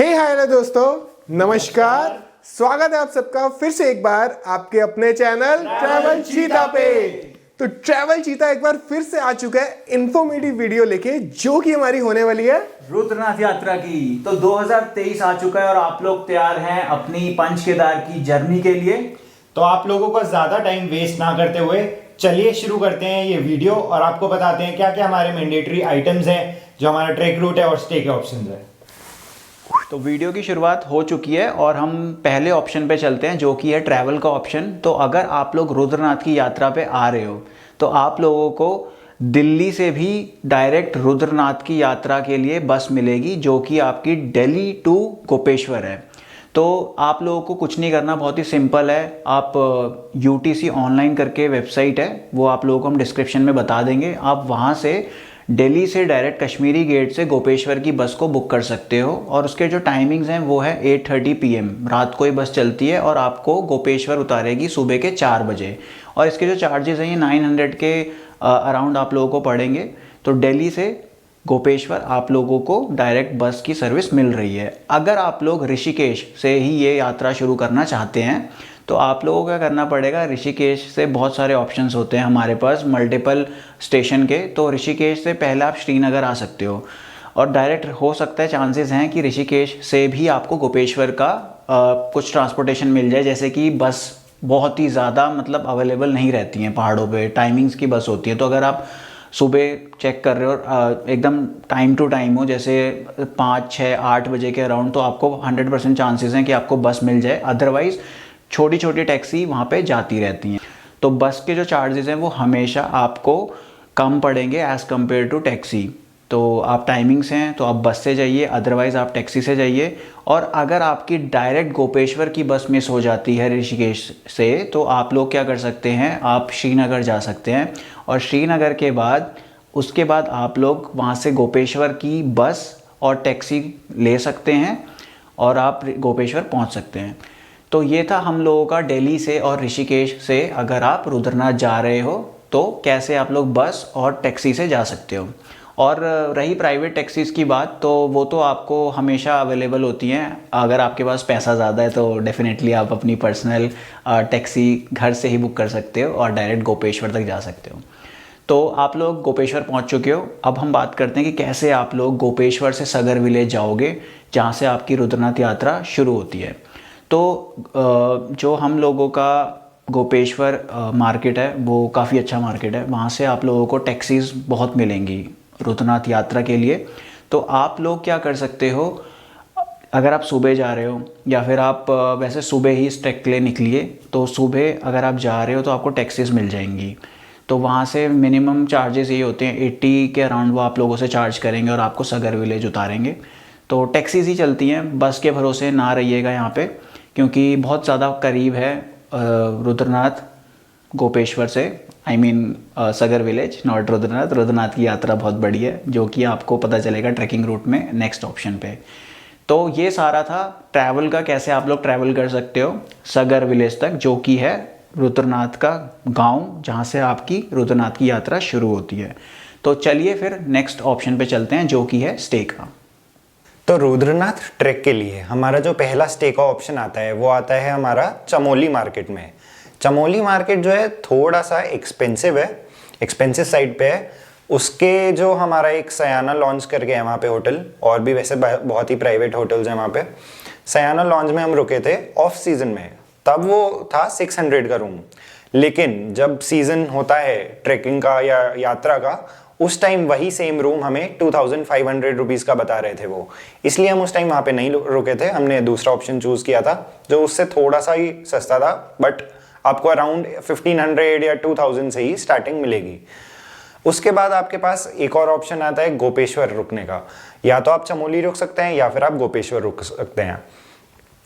Hi hello दोस्तों, नमस्कार। स्वागत है आप सबका फिर से एक बार आपके अपने चैनल ट्रैवल चीता पे। तो ट्रैवल चीता एक बार फिर से आ चुका है इन्फॉर्मेटिव वीडियो लेके, जो कि हमारी होने वाली है रुद्रनाथ यात्रा की। तो 2023 आ चुका है और आप लोग तैयार हैं अपनी पंच केदार की जर्नी के लिए। तो आप लोगों का ज्यादा टाइम वेस्ट ना करते हुए चलिए शुरू करते हैं ये वीडियो और आपको बताते हैं क्या क्या हमारे मैंडेटरी आइटम्स हैं, जो हमारा ट्रैक रूट है और स्टे के ऑप्शंस है। तो वीडियो की शुरुआत हो चुकी है और हम पहले ऑप्शन पे चलते हैं, जो कि है ट्रैवल का ऑप्शन। तो अगर आप लोग रुद्रनाथ की यात्रा पे आ रहे हो तो आप लोगों को दिल्ली से भी डायरेक्ट रुद्रनाथ की यात्रा के लिए बस मिलेगी, जो कि आपकी दिल्ली टू गोपेश्वर है। तो आप लोगों को कुछ नहीं करना, बहुत ही सिंपल है। आप UTC ऑनलाइन करके वेबसाइट है, वो आप लोगों को हम डिस्क्रिप्शन में बता देंगे। आप वहाँ से दिल्ली से डायरेक्ट कश्मीरी गेट से गोपेश्वर की बस को बुक कर सकते हो और उसके जो टाइमिंग्स हैं वो है 8:30 PM रात को ही बस चलती है और आपको गोपेश्वर उतारेगी सुबह के 4 बजे। और इसके जो चार्जेस हैं ये 900 के अराउंड आप लोगों को पड़ेंगे। तो दिल्ली से गोपेश्वर आप लोगों को डायरेक्ट बस की सर्विस मिल रही है। अगर आप लोग ऋषिकेश से ही ये यात्रा शुरू करना चाहते हैं तो आप लोगों को क्या करना पड़ेगा, ऋषिकेश से बहुत सारे ऑप्शंस होते हैं हमारे पास मल्टीपल स्टेशन के। तो ऋषिकेश से पहले आप श्रीनगर आ सकते हो और डायरेक्ट हो सकता है, चांसेस हैं कि ऋषिकेश से भी आपको गोपेश्वर का कुछ ट्रांसपोर्टेशन मिल जाए। जैसे कि बस बहुत ही ज़्यादा मतलब अवेलेबल नहीं रहती हैं पहाड़ों पे, टाइमिंग्स की बस होती है। तो अगर आप सुबह चेक कर रहे हो एकदम टाइम टू टाइम हो, जैसे 5, 6, 8 बजे के अराउंड, तो आपको 100% चांसेस हैं कि आपको बस मिल जाए। अदरवाइज़ छोटी छोटी टैक्सी वहाँ पे जाती रहती हैं। तो बस के जो चार्जेस हैं वो हमेशा आपको कम पड़ेंगे एज़ कम्पेयर टू टैक्सी। तो आप टाइमिंग्स हैं तो आप बस से जाइए, अदरवाइज़ आप टैक्सी से जाइए। और अगर आपकी डायरेक्ट गोपेश्वर की बस मिस हो जाती है ऋषिकेश से, तो आप लोग क्या कर सकते हैं, आप श्रीनगर जा सकते हैं और श्रीनगर के बाद उसके बाद आप लोग वहाँ से गोपेश्वर की बस और टैक्सी ले सकते हैं और आप गोपेश्वर पहुँच सकते हैं। तो ये था हम लोगों का दिल्ली से और ऋषिकेश से अगर आप रुद्रनाथ जा रहे हो तो कैसे आप लोग बस और टैक्सी से जा सकते हो। और रही प्राइवेट टैक्सीज़ की बात, तो वो तो आपको हमेशा अवेलेबल होती हैं। अगर आपके पास पैसा ज़्यादा है तो डेफिनेटली आप अपनी पर्सनल टैक्सी घर से ही बुक कर सकते हो और डायरेक्ट गोपेश्वर तक जा सकते हो। तो आप लोग गोपेश्वर पहुंच चुके हो। अब हम बात करते हैं कि कैसे आप लोग गोपेश्वर से सगर विलेज जाओगे, जहां से आपकी रुद्रनाथ यात्रा शुरू होती है। तो जो हम लोगों का गोपेश्वर मार्केट है वो काफ़ी अच्छा मार्केट है। वहाँ से आप लोगों को टैक्सीज़ बहुत मिलेंगी रुद्रनाथ यात्रा के लिए। तो आप लोग क्या कर सकते हो, अगर आप सुबह जा रहे हो या फिर आप वैसे सुबह ही इस ट्रैक के लिए निकलिए, तो सुबह अगर आप जा रहे हो तो आपको टैक्सीज़ मिल जाएंगी। तो वहाँ से मिनिमम चार्जेस ये होते हैं 80 के अराउंड, वो आप लोगों से चार्ज करेंगे और आपको सगर विलेज उतारेंगे। तो टैक्सीज़ ही चलती हैं, बस के भरोसे ना रहिएगा यहाँ पे, क्योंकि बहुत ज़्यादा करीब है रुद्रनाथ गोपेश्वर से। I mean Sagar village, not Rudranath. Rudranath की यात्रा बहुत बड़ी है, जो कि आपको पता चलेगा ट्रैकिंग रूट में नेक्स्ट ऑप्शन पे। तो ये सारा था ट्रैवल का, कैसे आप लोग ट्रैवल कर सकते हो सगर विलेज तक, जो कि है रुद्रनाथ का गांव, जहां से आपकी रुद्रनाथ की यात्रा शुरू होती है। तो चलिए फिर नेक्स्ट ऑप्शन पे चलते हैं, जो कि है स्टे का। तो रुद्रनाथ ट्रैक के लिए हमारा जो पहला स्टे का ऑप्शन आता है वो आता है हमारा चमोली मार्केट में। चमोली मार्केट जो है थोड़ा सा एक्सपेंसिव है, एक्सपेंसिव साइड पे है। उसके जो हमारा एक सयाना लॉन्च करके है वहाँ पे होटल, और भी वैसे बहुत ही प्राइवेट होटल्स हैं वहाँ पे। सयाना लॉन्च में हम रुके थे ऑफ सीजन में, तब वो था 600 का रूम। लेकिन जब सीजन होता है ट्रैकिंग का या यात्रा का, उस टाइम वही सेम रूम हमें 2500 रुपीज़ का बता रहे थे वो। इसलिए हम उस टाइम वहाँ पे नहीं रुके थे, हमने दूसरा ऑप्शन चूज़ किया था जो उससे थोड़ा सा ही सस्ता था, बट आपको अराउंड 1500 या 2000 से ही स्टार्टिंग मिलेगी। उसके बाद आपके पास एक और ऑप्शन आता है गोपेश्वर रुकने का। या तो आप चमोली रुक सकते हैं या फिर आप गोपेश्वर रुक सकते हैं।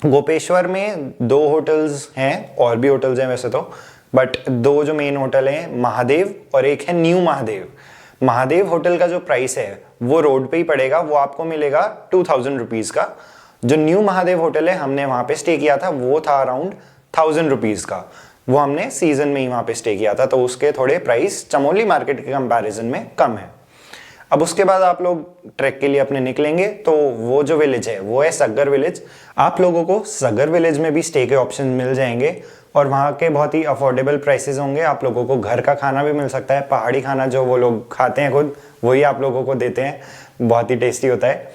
गोपेश्वर में 2 होटल्स हैं, और भी होटल्स हैं वैसे तो, बट 2 जो मेन होटल हैं, महादेव और एक है न्यू महादेव। महादेव होटल का जो प्राइस है वो रोड पे ही पड़ेगा, वो आपको मिलेगा 2000 रुपीज़ का। जो न्यू महादेव होटल है, हमने वहाँ पे स्टे किया था, वो था अराउंड 1000 रुपीज़ का। वो हमने सीजन में ही वहाँ पे स्टे किया था, तो उसके थोड़े प्राइस चमोली मार्केट के कंपैरिजन में कम है। अब उसके बाद आप लोग ट्रैक के लिए अपने निकलेंगे, तो वो जो विलेज है वो है सग्गर विलेज। आप लोगों को सग्गर विलेज में भी स्टे के ऑप्शन मिल जाएंगे और वहाँ के बहुत ही अफोर्डेबल प्राइसेस होंगे। आप लोगों को घर का खाना भी मिल सकता है, पहाड़ी खाना जो वो लोग खाते हैं खुद वही आप लोगों को देते हैं, बहुत ही टेस्टी होता है।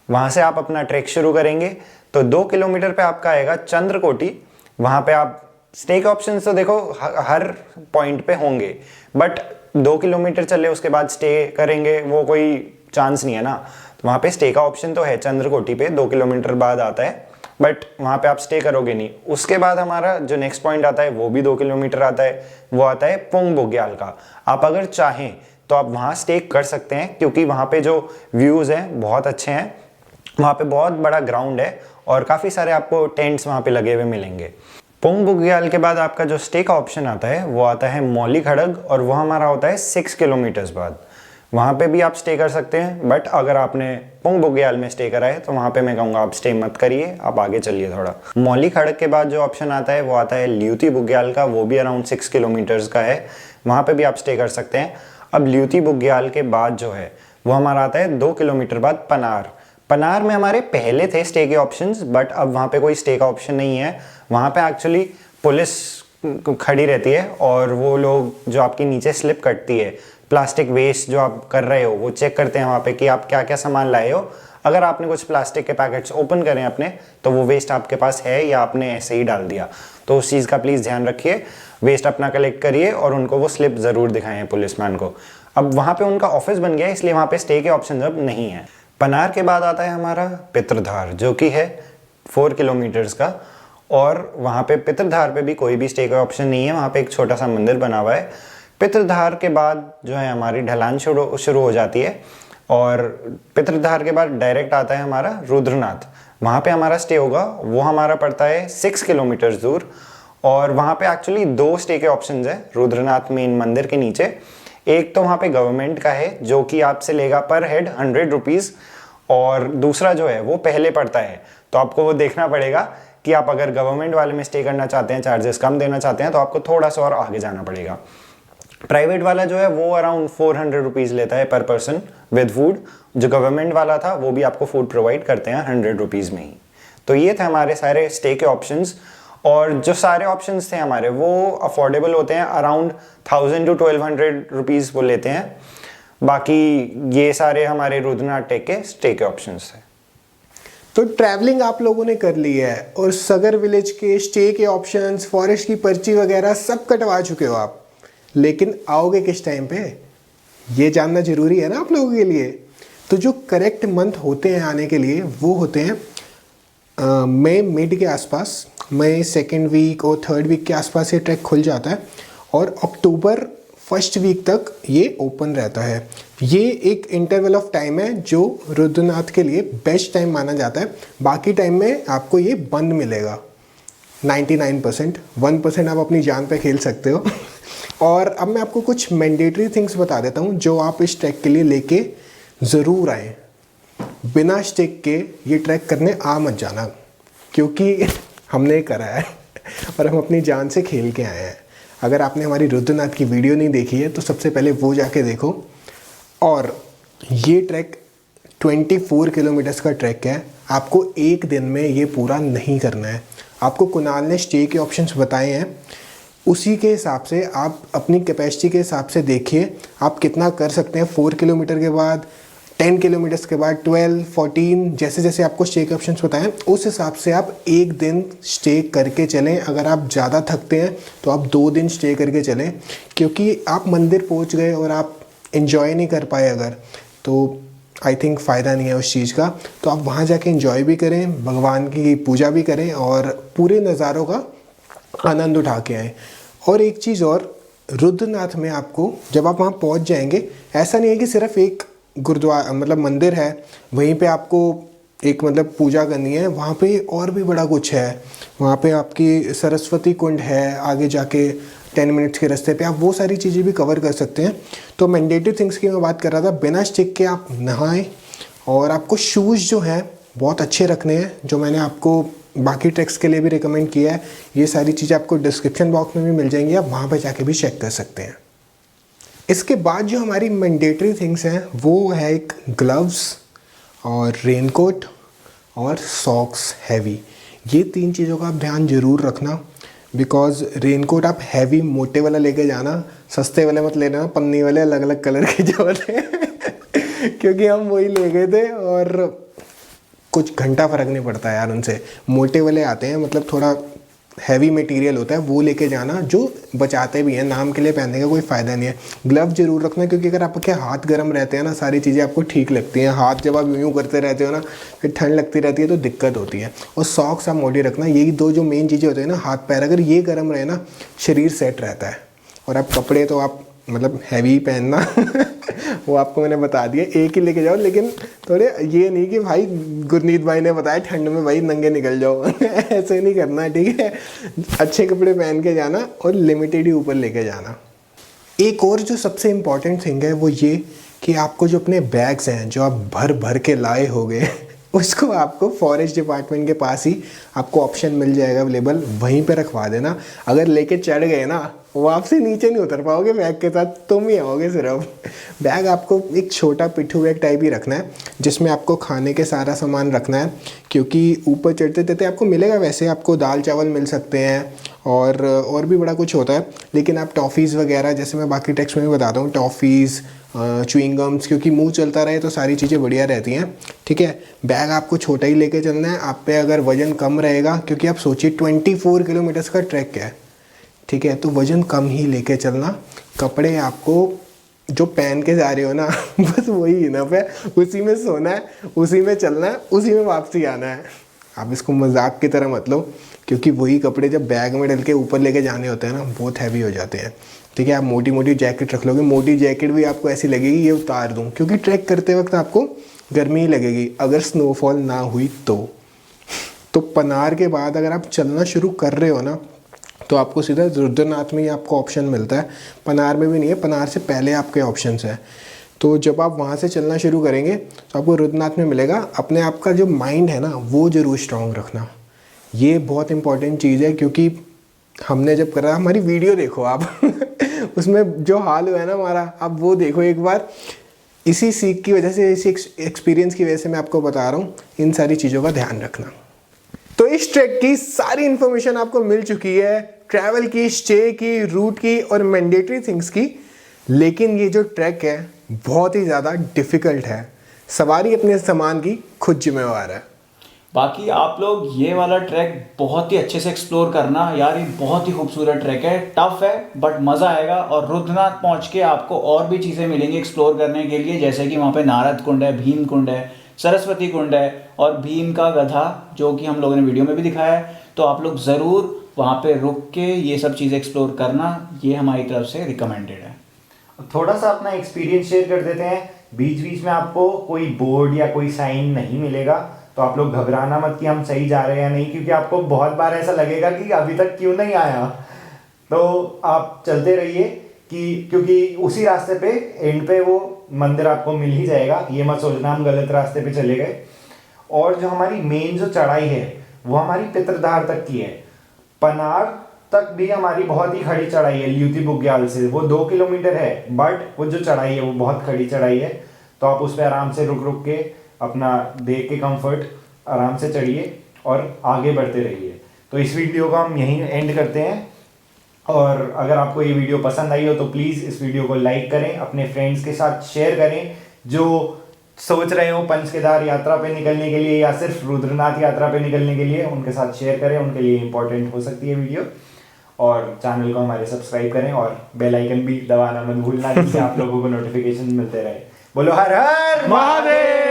वहाँ से आप अपना ट्रैक शुरू करेंगे तो 2 किलोमीटर पे आपका आएगा चंद्रकोटी। वहाँ पे आप स्टे के ऑप्शन तो देखो हर पॉइंट पे होंगे, बट 2 किलोमीटर चले उसके बाद स्टे करेंगे वो कोई चांस नहीं है ना। तो वहाँ पे स्टे का ऑप्शन तो है चंद्रकोटी पे, 2 किलोमीटर बाद आता है, बट वहाँ पे आप स्टे करोगे नहीं। उसके बाद हमारा जो नेक्स्ट पॉइंट आता है वो भी 2 किलोमीटर आता है, वो आता है पुंग बुग्याल का। आप अगर चाहें तो आप वहाँ स्टे कर सकते हैं, क्योंकि वहाँ पे जो व्यूज़ हैं बहुत अच्छे हैं। वहाँ पे बहुत बड़ा ग्राउंड है और काफ़ी सारे आपको टेंट्स वहाँ पे लगे हुए मिलेंगे। पुंग बुग्याल के बाद आपका जो स्टे का ऑप्शन आता है वो आता है मौली खड़ग, और वो हमारा होता है 6 किलोमीटर्स बाद। वहाँ पे भी आप स्टे कर सकते हैं, बट अगर आपने पुंग बुग्याल में स्टे करा है तो वहाँ पे मैं कहूँगा आप स्टे मत करिए, आप आगे चलिए थोड़ा। मौली खड़ग के बाद जो ऑप्शन आता है वो आता है ल्यूती बुग्याल का, वो भी अराउंड 6 किलोमीटर्स का है, वहाँ पे भी आप स्टे कर सकते हैं। अब ल्यूती बुग्याल के बाद जो है वो हमारा आता है 2 किलोमीटर बाद पनार। पनार में हमारे पहले थे स्टे के ऑप्शंस, बट अब वहाँ पे कोई स्टे का ऑप्शन नहीं है। वहाँ पे एक्चुअली पुलिस खड़ी रहती है और वो लोग जो आपकी नीचे स्लिप कटती है, प्लास्टिक वेस्ट जो आप कर रहे हो वो चेक करते हैं वहाँ पे कि आप क्या क्या सामान लाए हो। अगर आपने कुछ प्लास्टिक के पैकेट्स ओपन करें अपने, तो वो वेस्ट आपके पास है या आपने ऐसे ही डाल दिया, तो उस चीज़ का प्लीज़ ध्यान रखिए। वेस्ट अपना कलेक्ट करिए और उनको वो स्लिप ज़रूर दिखाएं पुलिसमैन को। अब वहाँ पे उनका ऑफिस बन गया है, इसलिए वहाँ पे स्टे के ऑप्शन अब नहीं है। पनार के बाद आता है हमारा पित्रधार, जो कि है 4 किलोमीटर्स का, और वहाँ पे पित्रधार पे भी कोई भी स्टे का ऑप्शन नहीं है। वहाँ पे एक छोटा सा मंदिर बना हुआ है। पित्रधार के बाद जो है हमारी ढलान शुरू हो जाती है, और पित्रधार के बाद डायरेक्ट आता है हमारा रुद्रनाथ। वहाँ पे हमारा स्टे होगा, वो हमारा पड़ता है 6 किलोमीटर दूर, और वहाँ पे एक्चुअली 2 स्टे के ऑप्शंस हैं रुद्रनाथ मेन मंदिर के नीचे। एक तो वहाँ पे गवर्नमेंट का है जो कि आपसे लेगा पर हेड 100 रुपीज़, और दूसरा जो है वो पहले पड़ता है। तो आपको वो देखना पड़ेगा कि आप अगर गवर्नमेंट वाले में स्टे करना चाहते हैं, चार्जेस कम देना चाहते हैं, तो आपको थोड़ा सा और आगे जाना पड़ेगा। प्राइवेट वाला जो है वो अराउंड 400 रुपीज़ लेता है पर पर्सन विद फूड। जो गवर्नमेंट वाला था वो भी आपको फूड प्रोवाइड करते हैं 100 रुपीज़ में ही। तो ये थे हमारे सारे स्टे के ऑप्शंस, और जो सारे ऑप्शंस थे हमारे वो अफोर्डेबल होते हैं, अराउंड 1000 to 1200 रुपीज़ वो लेते हैं। बाकी ये सारे हमारे रुद्रनाथ ट्रेक के स्टे के ऑप्शंस हैं। तो ट्रैवलिंग आप लोगों ने कर ली है और सगर विलेज के स्टे के ऑप्शंस, फॉरेस्ट की पर्ची वगैरह सब कटवा चुके हो आप, लेकिन आओगे किस टाइम पे, ये जानना जरूरी है ना आप लोगों के लिए। तो जो करेक्ट मंथ होते हैं आने के लिए वो होते हैं मई मिड के आसपास, मई 2nd वीक और 3rd वीक के आसपास ये ट्रैक खुल जाता है, और अक्टूबर 1st वीक तक ये ओपन रहता है। ये एक इंटरवल ऑफ टाइम है जो रुद्रनाथ के लिए बेस्ट टाइम माना जाता है। बाकी टाइम में आपको ये बंद मिलेगा 99%, 1% आप अपनी जान पे खेल सकते हो। और अब मैं आपको कुछ मैंडेटरी थिंग्स बता देता हूँ जो आप इस ट्रैक के लिए लेके ज़रूर आएँ। बिना स्टिक के ये ट्रैक करने आ मत जाना, क्योंकि हमने करा है और हम अपनी जान से खेल के आए हैं। अगर आपने हमारी रुद्रनाथ की वीडियो नहीं देखी है तो सबसे पहले वो जाके देखो। और ये ट्रैक 24 किलोमीटर्स का ट्रैक है, आपको एक दिन में ये पूरा नहीं करना है। आपको कुणाल ने स्टे के ऑप्शंस बताए हैं, उसी के हिसाब से आप अपनी कैपेसिटी के हिसाब से देखिए आप कितना कर सकते हैं। 4 किलोमीटर के बाद, 10 किलोमीटर्स के बाद, 12, 14, जैसे जैसे आपको स्टे के ऑप्शंस बताएं उस हिसाब से आप एक दिन स्टे करके चलें। अगर आप ज़्यादा थकते हैं तो आप 2 दिन स्टे करके चलें, क्योंकि आप मंदिर पहुंच गए और आप इन्जॉय नहीं कर पाए अगर, तो आई थिंक फ़ायदा नहीं है उस चीज़ का। तो आप वहाँ जाके इन्जॉय भी करें, भगवान की पूजा भी करें और पूरे नज़ारों का आनंद उठा के आएँ। और एक चीज़ और, रुद्रनाथ में आपको जब आप वहाँ पहुँच जाएंगे, ऐसा नहीं है कि सिर्फ एक गुरुद्वारा मतलब मंदिर है वहीं पे आपको एक मतलब पूजा करनी है, वहाँ पे और भी बड़ा कुछ है। वहाँ पे आपकी सरस्वती कुंड है, आगे जाके 10 मिनट्स के रास्ते पे आप वो सारी चीज़ें भी कवर कर सकते हैं। तो मैंडेटरी थिंग्स की मैं बात कर रहा था, बिना स्टिक के आप नहाएं, और आपको शूज़ जो हैं बहुत अच्छे रखने हैं, जो मैंने आपको बाकी ट्रैक्स के लिए भी रिकमेंड किया है। ये सारी चीज़ें आपको डिस्क्रिप्शन बॉक्स में भी मिल जाएंगी, आप वहाँ पर जाके भी चेक कर सकते हैं। इसके बाद जो हमारी मैंडेटरी थिंग्स हैं वो है एक ग्लव्स और रेनकोट और सॉक्स हैवी। ये 3 चीज़ों का आप ध्यान ज़रूर रखना, बिकॉज रेनकोट आप हैवी मोटे वाला लेके जाना, सस्ते वाले मत लेना, पन्नी वाले अलग अलग कलर के जो होते हैं क्योंकि हम वही ले गए थे और कुछ घंटा फ़र्क नहीं पड़ता यार उनसे। मोटे वाले आते हैं, मतलब थोड़ा हैवी मटेरियल होता है, वो लेके जाना जो बचाते भी हैं, नाम के लिए पहनने का कोई फ़ायदा नहीं है। ग्लव जरूर रखना, क्योंकि अगर आपके हाथ गर्म रहते हैं ना, सारी चीज़ें आपको ठीक लगती हैं। हाथ जब आप यूँ करते रहते हो ना, फिर ठंड लगती रहती है तो दिक्कत होती है। और सॉक्स आप मोटे रखना। यही 2 जो मेन चीज़ें होती हैं ना, हाथ पैर, अगर ये गर्म रहे ना, शरीर सेट रहता है। और आप कपड़े तो आप मतलब हैवी पहनना वो आपको मैंने बता दिया, एक ही लेके जाओ, लेकिन थोड़े ये नहीं कि भाई गुरनीत भाई ने बताया ठंड में भाई नंगे निकल जाओ ऐसे नहीं करना, ठीक है। अच्छे कपड़े पहन के जाना और लिमिटेड ही ऊपर लेके जाना। एक और जो सबसे इम्पॉर्टेंट थिंग है वो ये कि आपको जो अपने बैग्स हैं जो आप भर भर के लाए होगे उसको आपको फॉरेस्ट डिपार्टमेंट के पास ही आपको ऑप्शन मिल जाएगा अवेलेबल, वहीं पे रखवा देना। अगर लेके चढ़ गए ना, वापसी नीचे नहीं उतर पाओगे बैग के साथ, तुम ही आओगे सिर्फ। बैग आपको एक छोटा पिट्ठू बैग टाइप ही रखना है, जिसमें आपको खाने के सारा सामान रखना है, क्योंकि ऊपर चढ़ते चढ़ते आपको मिलेगा, वैसे आपको दाल चावल मिल सकते हैं और भी बड़ा कुछ होता है, लेकिन आप टॉफ़ीज़ वगैरह, जैसे मैं बाकी टेक्स्ट में भी बताता हूँ, टॉफ़ीज़, च्युइंग गम्स, क्योंकि मुंह चलता रहे तो सारी चीज़ें बढ़िया रहती हैं, ठीक है। बैग आपको छोटा ही लेके चलना है। आप पे अगर वज़न कम रहेगा, क्योंकि आप सोचिए 24 किलोमीटर्स का ट्रैक है, ठीक है, तो वज़न कम ही लेके चलना। कपड़े आपको जो पहन के जा रहे हो ना बस वही इनफ है, उसी में सोना है, उसी में चलना है, उसी में वापसी आना है। आप इसको मजाक की तरह मत लो, क्योंकि वही कपड़े जब बैग में डल के ऊपर लेके जाने होते हैं ना, बहुत हैवी हो जाते हैं, ठीक है। आप मोटी मोटी जैकेट रख लोगे, मोटी जैकेट भी आपको ऐसी लगेगी ये उतार दूँ, क्योंकि ट्रैक करते वक्त आपको गर्मी ही लगेगी अगर स्नोफॉल ना हुई तो पनार के बाद अगर आप चलना शुरू कर रहे हो ना, तो आपको सीधा रुद्रनाथ में ही आपको ऑप्शन मिलता है। पनार में भी नहीं है, पनार से पहले आपके ऑप्शंस हैं। तो जब आप वहाँ से चलना शुरू करेंगे तो आपको रुद्रनाथ में मिलेगा। अपने आप का जो माइंड है ना, वो ज़रूर स्ट्रॉन्ग रखना, ये बहुत इंपॉर्टेंट चीज़ है, क्योंकि हमने जब करा, हमारी वीडियो देखो आप उसमें जो हाल हुआ है ना हमारा, आप वो देखो एक बार। इसी सीख की वजह से, इसी एक्सपीरियंस की वजह से मैं आपको बता रहा हूँ, इन सारी चीज़ों का ध्यान रखना। तो इस ट्रैक की सारी इन्फॉर्मेशन आपको मिल चुकी है, ट्रैवल की, स्टे की, रूट की और मैंडेटरी थिंग्स की। लेकिन ये जो ट्रैक है बहुत ही ज़्यादा डिफ़िकल्ट है। सवारी अपने सामान की खुद जिम्मेवार है। बाकी आप लोग ये वाला ट्रैक बहुत ही अच्छे से एक्सप्लोर करना यार, ये बहुत ही खूबसूरत ट्रैक है, टफ है बट मज़ा आएगा। और रुद्रनाथ पहुंच के आपको और भी चीज़ें मिलेंगी एक्सप्लोर करने के लिए, जैसे कि वहाँ पे नारद कुंड है, भीम कुंड है, सरस्वती कुंड है और भीम का गधा, जो कि हम लोगों ने वीडियो में भी दिखाया है। तो आप लोग ज़रूर वहाँ पे रुक के ये सब चीज़ें एक्सप्लोर करना, ये हमारी तरफ से रिकमेंडेड है। थोड़ा सा अपना एक्सपीरियंस शेयर कर देते हैं। बीच बीच में आपको कोई बोर्ड या कोई साइन नहीं मिलेगा, तो आप लोग घबराना मत कि हम सही जा रहे हैं या नहीं, क्योंकि आपको बहुत बार ऐसा लगेगा कि अभी तक क्यों नहीं आया। तो आप चलते रहिए क्योंकि उसी रास्ते पे एंड पे वो मंदिर आपको मिल ही जाएगा। ये मत सोचना हम गलत रास्ते पे चले गए। और जो हमारी मेन जो चढ़ाई है वो हमारी पितरधार तक की है। पनार तक भी हमारी बहुत ही खड़ी चढ़ाई है ल्यूती बुग्याल से, वो 2 किलोमीटर है, बट वो जो चढ़ाई है वो बहुत खड़ी चढ़ाई है। तो आप उस पर आराम से रुक रुक के अपना देख के कंफर्ट आराम से चढ़िए और आगे बढ़ते रहिए। तो इस वीडियो को हम यहीं एंड करते हैं। और अगर आपको ये वीडियो पसंद आई हो तो प्लीज़ इस वीडियो को लाइक करें, अपने फ्रेंड्स के साथ शेयर करें जो सोच रहे हो पंचकेदार यात्रा पे निकलने के लिए या सिर्फ रुद्रनाथ यात्रा पे निकलने के लिए, उनके साथ शेयर करें, उनके लिए इंपॉर्टेंट हो सकती है वीडियो। और चैनल को हमारे सब्सक्राइब करें और बेल आइकन भी दबाना मत भूलना, जिससे आप लोगों को नोटिफिकेशन मिलते रहे। बोलो हर हर महादेव।